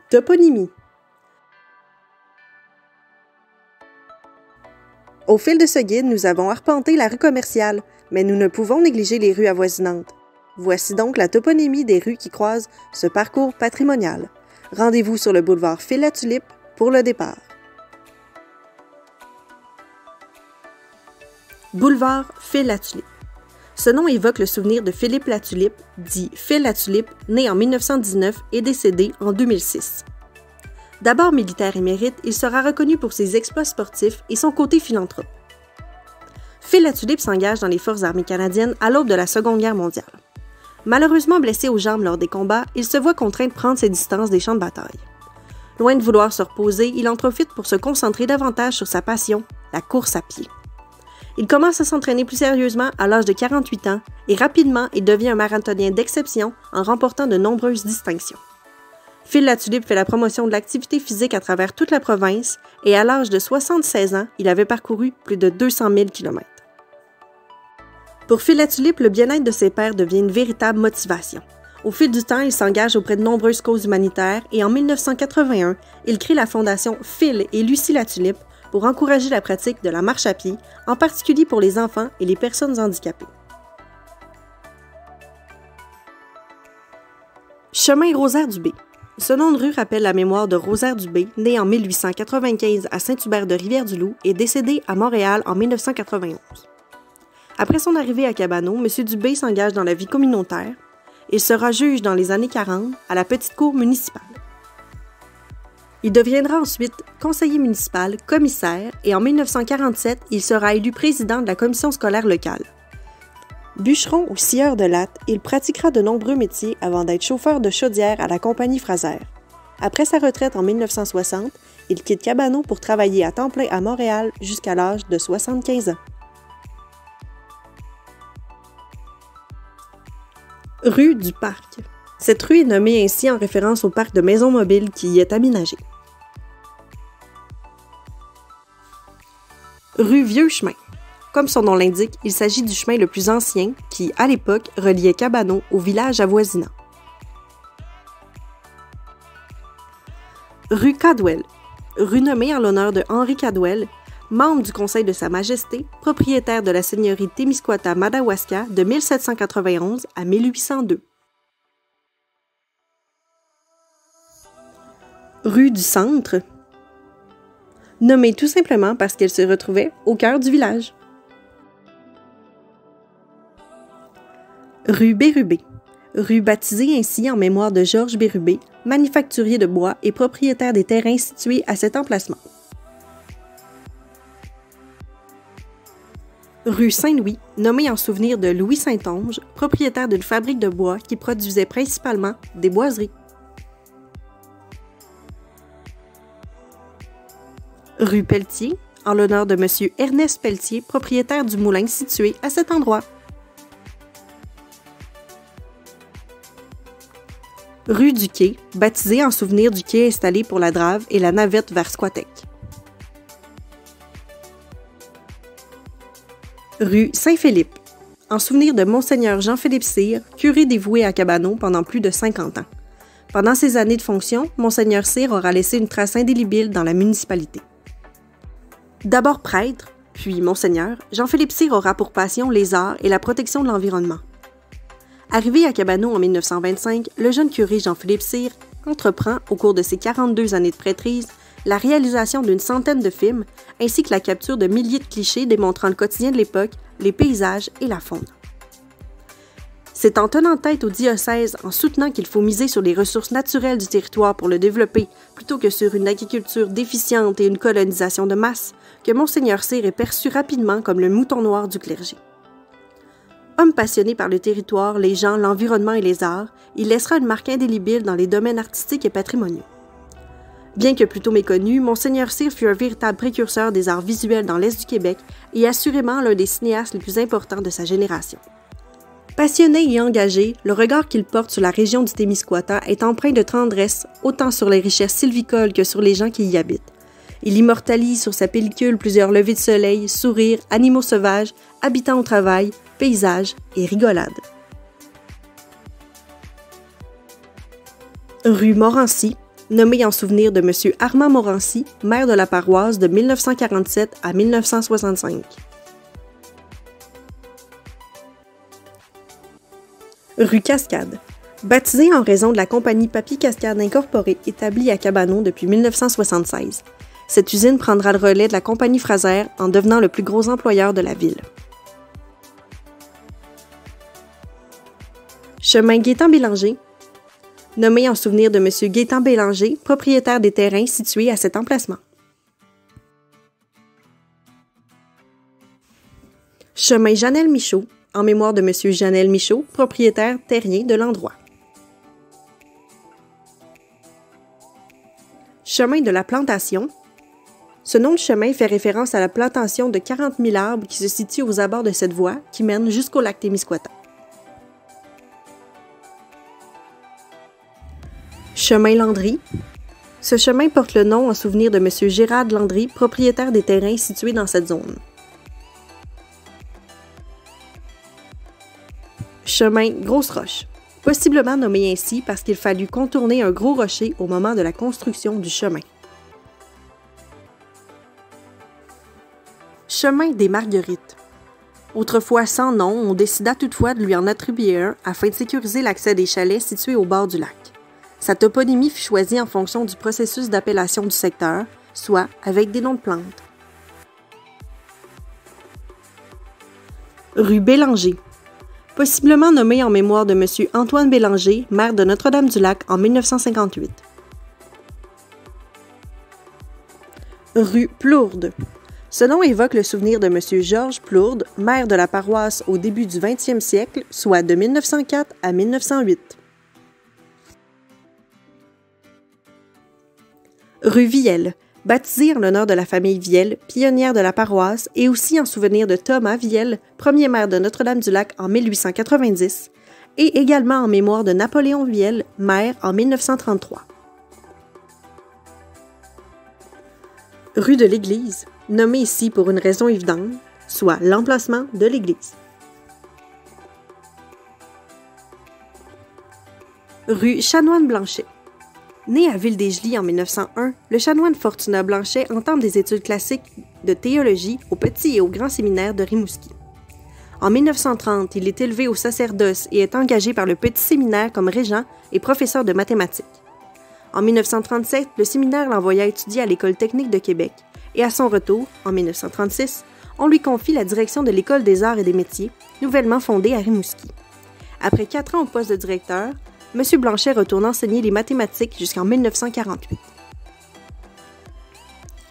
Toponymie. Au fil de ce guide, nous avons arpenté la rue Commerciale, mais nous ne pouvons négliger les rues avoisinantes. Voici donc la toponymie des rues qui croisent ce parcours patrimonial. Rendez-vous sur le boulevard Phil-la-Tulipe pour le départ. Boulevard Phil-la-Tulipe. Ce nom évoque le souvenir de Philippe Latulippe, dit Phil Latulippe, né en 1919 et décédé en 2006. D'abord militaire émérite, il sera reconnu pour ses exploits sportifs et son côté philanthrope. Phil Latulippe s'engage dans les forces armées canadiennes à l'aube de la Seconde Guerre mondiale. Malheureusement blessé aux jambes lors des combats, il se voit contraint de prendre ses distances des champs de bataille. Loin de vouloir se reposer, il en profite pour se concentrer davantage sur sa passion, la course à pied. Il commence à s'entraîner plus sérieusement à l'âge de 48 ans et rapidement il devient un marathonien d'exception en remportant de nombreuses distinctions. Phil Latulippe fait la promotion de l'activité physique à travers toute la province et à l'âge de 76 ans, il avait parcouru plus de 200 000 km. Pour Phil Latulippe, le bien-être de ses pairs devient une véritable motivation. Au fil du temps, il s'engage auprès de nombreuses causes humanitaires et en 1981, il crée la fondation Phil et Lucie Latulippe pour encourager la pratique de la marche à pied, en particulier pour les enfants et les personnes handicapées. Chemin Rosaire-du-Bé. Ce nom de rue rappelle la mémoire de Rosaire-du-Bé, né en 1895 à Saint-Hubert-de-Rivière-du-Loup et décédé à Montréal en 1991. Après son arrivée à Cabano, M. Dubé s'engage dans la vie communautaire. Il sera juge dans les années 40 à la Petite Cour municipale. Il deviendra ensuite conseiller municipal, commissaire et en 1947, il sera élu président de la commission scolaire locale. Bûcheron ou scieur de latte, il pratiquera de nombreux métiers avant d'être chauffeur de chaudière à la compagnie Fraser. Après sa retraite en 1960, il quitte Cabano pour travailler à temps plein à Montréal jusqu'à l'âge de 75 ans. Rue du Parc. Cette rue est nommée ainsi en référence au parc de maisons mobiles qui y est aménagé. Rue Vieux Chemin. Comme son nom l'indique, il s'agit du chemin le plus ancien qui, à l'époque, reliait Cabano au village avoisinant. Rue Cadwell. Rue nommée en l'honneur de Henri Cadwell, membre du Conseil de Sa Majesté, propriétaire de la seigneurie Témiscouata-Madawaska de 1791 à 1802. Rue du Centre. Nommée tout simplement parce qu'elle se retrouvait au cœur du village. Rue Bérubé. Rue baptisée ainsi en mémoire de Georges Bérubé, manufacturier de bois et propriétaire des terrains situés à cet emplacement. Rue Saint-Louis, nommée en souvenir de Louis Saint-Onge, propriétaire d'une fabrique de bois qui produisait principalement des boiseries. Rue Pelletier, en l'honneur de M. Ernest Pelletier, propriétaire du moulin situé à cet endroit. Rue du Quai, baptisée en souvenir du quai installé pour la Drave et la navette vers Squatec. Rue Saint-Philippe, en souvenir de Monseigneur Jean-Philippe Cyr, curé dévoué à Cabano pendant plus de 50 ans. Pendant ses années de fonction, Monseigneur Cyr aura laissé une trace indélébile dans la municipalité. D'abord prêtre, puis Monseigneur, Jean-Philippe Cyr aura pour passion les arts et la protection de l'environnement. Arrivé à Cabano en 1925, le jeune curé Jean-Philippe Cyr entreprend, au cours de ses 42 années de prêtrise, la réalisation d'une centaine de films, ainsi que la capture de milliers de clichés démontrant le quotidien de l'époque, les paysages et la faune. C'est en tenant tête au diocèse, en soutenant qu'il faut miser sur les ressources naturelles du territoire pour le développer, plutôt que sur une agriculture déficiente et une colonisation de masse, que Monseigneur Cyr est perçu rapidement comme le mouton noir du clergé. Homme passionné par le territoire, les gens, l'environnement et les arts, il laissera une marque indélébile dans les domaines artistiques et patrimoniaux. Bien que plutôt méconnu, Monseigneur Cyr fut un véritable précurseur des arts visuels dans l'Est du Québec et assurément l'un des cinéastes les plus importants de sa génération. Passionné et engagé, le regard qu'il porte sur la région du Témiscouata est empreint de tendresse, autant sur les richesses sylvicoles que sur les gens qui y habitent. Il immortalise sur sa pellicule plusieurs levées de soleil, sourires, animaux sauvages, habitants au travail, paysages et rigolades. Rue Morancy, nommé en souvenir de M. Armand Morancy, maire de la paroisse de 1947 à 1965. Rue Cascade. Baptisée en raison de la compagnie Papier Cascade Incorporée établie à Cabanon depuis 1976. Cette usine prendra le relais de la compagnie Fraser en devenant le plus gros employeur de la ville. Chemin Gaétan-Bélanger. Nommé en souvenir de M. Gaétan Bélanger, propriétaire des terrains situés à cet emplacement. Chemin Janel Michaud, en mémoire de M. Janel Michaud, propriétaire terrien de l'endroit. Chemin de la Plantation. Ce nom de chemin fait référence à la plantation de 40 000 arbres qui se situe aux abords de cette voie qui mène jusqu'au lac Témiscouata. Chemin Landry. Ce chemin porte le nom en souvenir de M. Gérard Landry, propriétaire des terrains situés dans cette zone. Chemin Grosse Roche. Possiblement nommé ainsi parce qu'il fallut contourner un gros rocher au moment de la construction du chemin. Chemin des Marguerites. Autrefois sans nom, on décida toutefois de lui en attribuer un afin de sécuriser l'accès des chalets situés au bord du lac. Sa toponymie fut choisie en fonction du processus d'appellation du secteur, soit avec des noms de plantes. Rue Bélanger. Possiblement nommé en mémoire de M. Antoine Bélanger, maire de Notre-Dame-du-Lac en 1958. Rue Plourde. Ce nom évoque le souvenir de M. Georges Plourde, maire de la paroisse au début du 20e siècle, soit de 1904 à 1908. Rue Vielle, baptisée en l'honneur de la famille Vielle, pionnière de la paroisse, et aussi en souvenir de Thomas Vielle, premier maire de Notre-Dame-du-Lac en 1890, et également en mémoire de Napoléon Vielle, maire en 1933. Rue de l'Église, nommée ici pour une raison évidente, soit l'emplacement de l'église. Rue Chanoine-Blanchet. Né à Ville-des-Gelis en 1901, le chanoine Fortunat Blanchet entame des études classiques de théologie au Petit et au Grand Séminaire de Rimouski. En 1930, il est élevé au sacerdoce et est engagé par le Petit Séminaire comme régent et professeur de mathématiques. En 1937, le séminaire l'envoya étudier à l'École technique de Québec et à son retour, en 1936, on lui confie la direction de l'École des arts et des métiers, nouvellement fondée à Rimouski. Après 4 ans au poste de directeur, M. Blanchet retourne enseigner les mathématiques jusqu'en 1948.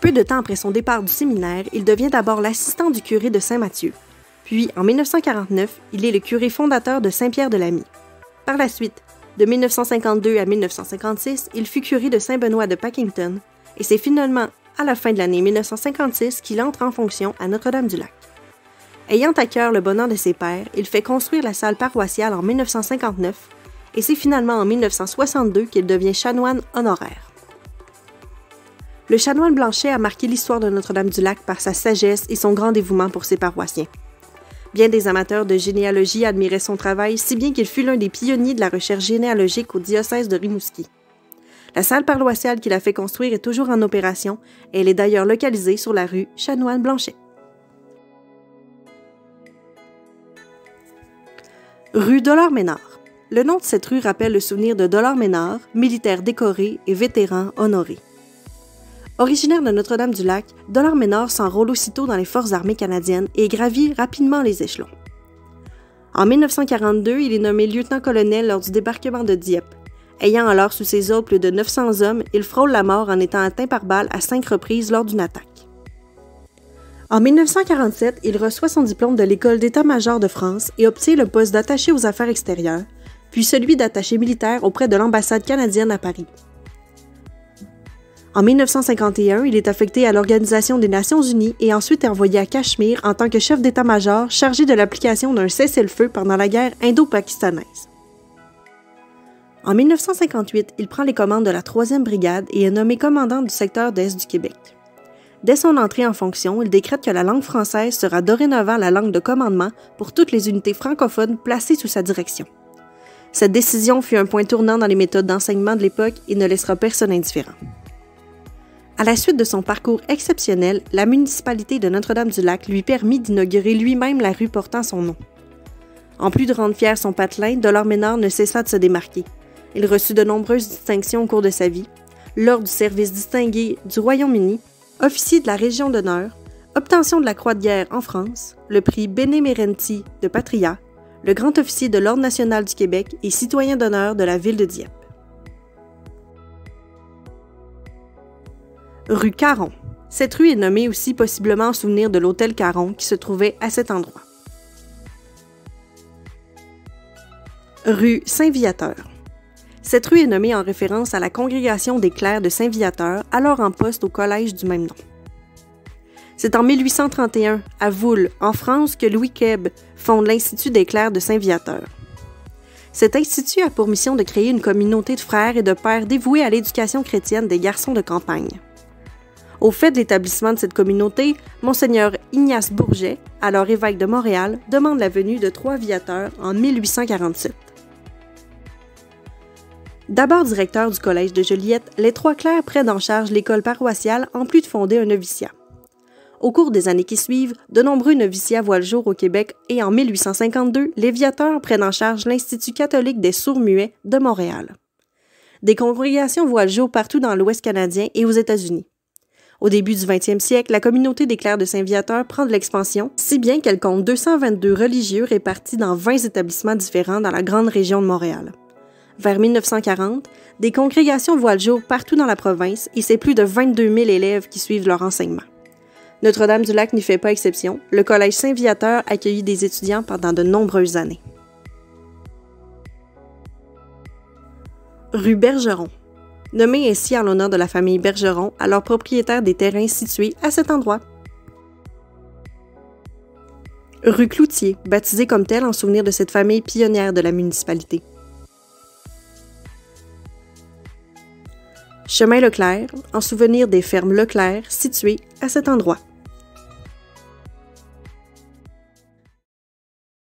Peu de temps après son départ du séminaire, il devient d'abord l'assistant du curé de Saint-Mathieu. Puis, en 1949, il est le curé fondateur de Saint-Pierre-de-Lamy. Par la suite, de 1952 à 1956, il fut curé de Saint-Benoît de Packington, et c'est finalement à la fin de l'année 1956 qu'il entre en fonction à Notre-Dame-du-Lac. Ayant à cœur le bonheur de ses pairs, il fait construire la salle paroissiale en 1959, et c'est finalement en 1962 qu'il devient chanoine honoraire. Le chanoine Blanchet a marqué l'histoire de Notre-Dame-du-Lac par sa sagesse et son grand dévouement pour ses paroissiens. Bien des amateurs de généalogie admiraient son travail, si bien qu'il fut l'un des pionniers de la recherche généalogique au diocèse de Rimouski. La salle paroissiale qu'il a fait construire est toujours en opération et elle est d'ailleurs localisée sur la rue Chanoine-Blanchet. Rue Dollard-Ménard. Le nom de cette rue rappelle le souvenir de Dollard-Ménard, militaire décoré et vétéran honoré. Originaire de Notre-Dame-du-Lac, Dollard-Ménard s'enrôle aussitôt dans les forces armées canadiennes et gravit rapidement les échelons. En 1942, il est nommé lieutenant-colonel lors du débarquement de Dieppe. Ayant alors sous ses ordres plus de 900 hommes, il frôle la mort en étant atteint par balle à 5 reprises lors d'une attaque. En 1947, il reçoit son diplôme de l'École d'état-major de France et obtient le poste d'attaché aux affaires extérieures, puis celui d'attaché militaire auprès de l'ambassade canadienne à Paris. En 1951, il est affecté à l'Organisation des Nations Unies et ensuite est envoyé à Cachemire en tant que chef d'état-major chargé de l'application d'un cessez-le-feu pendant la guerre indo-pakistanaise. En 1958, il prend les commandes de la 3e brigade et est nommé commandant du secteur d'Est du Québec. Dès son entrée en fonction, il décrète que la langue française sera dorénavant la langue de commandement pour toutes les unités francophones placées sous sa direction. Cette décision fut un point tournant dans les méthodes d'enseignement de l'époque et ne laissera personne indifférent. À la suite de son parcours exceptionnel, la municipalité de Notre-Dame-du-Lac lui permit d'inaugurer lui-même la rue portant son nom. En plus de rendre fier son patelin, Delors Ménard ne cessa de se démarquer. Il reçut de nombreuses distinctions au cours de sa vie, l'ordre du service distingué du Royaume-Uni, officier de la Légion d'honneur, obtention de la Croix de guerre en France, le prix Benemerenti de Patria, le grand officier de l'Ordre national du Québec et citoyen d'honneur de la ville de Dieppe. Rue Caron. Cette rue est nommée aussi possiblement en souvenir de l'hôtel Caron qui se trouvait à cet endroit. Rue Saint-Viateur. Cette rue est nommée en référence à la congrégation des clercs de Saint-Viateur, alors en poste au collège du même nom. C'est en 1831, à Voules, en France, que Louis Quebe fonde l'Institut des clercs de Saint-Viateur. Cet institut a pour mission de créer une communauté de frères et de pères dévoués à l'éducation chrétienne des garçons de campagne. Au fait de l'établissement de cette communauté, Monseigneur Ignace Bourget, alors évêque de Montréal, demande la venue de 3 viateurs en 1847. D'abord directeur du collège de Joliette, les 3 clercs prennent en charge l'école paroissiale en plus de fonder un noviciat. Au cours des années qui suivent, de nombreux noviciats voient le jour au Québec et en 1852, les viateurs prennent en charge l'Institut catholique des sourds-muets de Montréal. Des congrégations voient le jour partout dans l'Ouest canadien et aux États-Unis. Au début du 20e siècle, la communauté des clercs de Saint-Viateur prend de l'expansion, si bien qu'elle compte 222 religieux répartis dans 20 établissements différents dans la grande région de Montréal. Vers 1940, des congrégations voient le jour partout dans la province et c'est plus de 22 000 élèves qui suivent leur enseignement. Notre-Dame-du-Lac n'y fait pas exception. Le collège Saint-Viateur accueillit des étudiants pendant de nombreuses années. Rue Bergeron. Nommée ainsi en l'honneur de la famille Bergeron, alors propriétaire des terrains situés à cet endroit. Rue Cloutier, baptisée comme telle en souvenir de cette famille pionnière de la municipalité. Chemin Leclerc, en souvenir des fermes Leclerc situées à cet endroit.